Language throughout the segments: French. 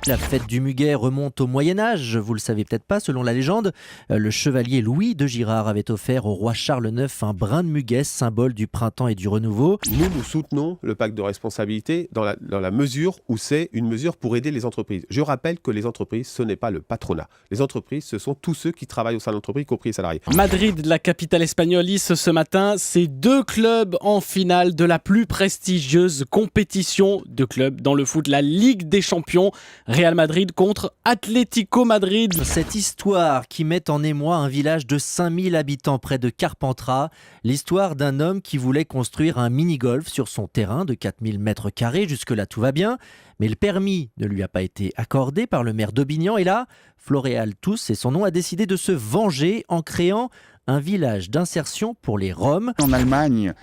La fête du muguet remonte au Moyen-Âge, vous le savez peut-être pas, selon la légende. Le chevalier Louis de Girard avait offert au roi Charles IX un brin de muguet, symbole du printemps et du renouveau. Nous soutenons le pacte de responsabilité dans la mesure où c'est une mesure pour aider les entreprises. Je rappelle que les entreprises, ce n'est pas le patronat. Les entreprises, ce sont tous ceux qui travaillent au sein de l'entreprise, y compris les salariés. Madrid, la capitale espagnole, lisse ce matin ces deux clubs en finale de la plus prestigieuse compétition de clubs dans le foot, la Ligue des Champions. Real Madrid contre Atlético Madrid. Cette histoire qui met en émoi un village de 5000 habitants près de Carpentras, l'histoire d'un homme qui voulait construire un mini-golf sur son terrain de 4000 mètres carrés, jusque-là tout va bien, mais le permis ne lui a pas été accordé par le maire d'Aubignan et là, Floréal Tous, c'est son nom, a décidé de se venger en créant un village d'insertion pour les Roms. En Allemagne,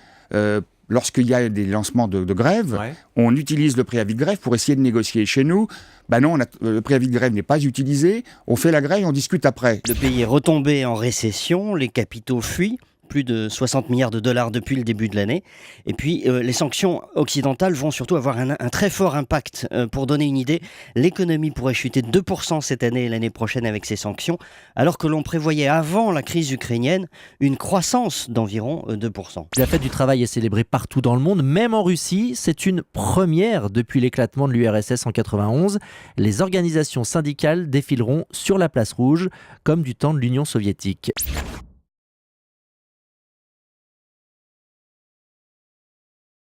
lorsqu'il y a des lancements de grève, on utilise le préavis de grève pour essayer de négocier. Chez nous, non, le préavis de grève n'est pas utilisé, on fait la grève et on discute après. Le pays est retombé en récession, les capitaux fuient. Plus de 60 milliards de dollars depuis le début de l'année. Et puis, les sanctions occidentales vont surtout avoir un très fort impact. Pour donner une idée, l'économie pourrait chuter de 2% cette année et l'année prochaine avec ces sanctions, alors que l'on prévoyait avant la crise ukrainienne une croissance d'environ 2%. La fête du travail est célébrée partout dans le monde, même en Russie. C'est une première depuis l'éclatement de l'URSS en 91. Les organisations syndicales défileront sur la place rouge, comme du temps de l'Union soviétique.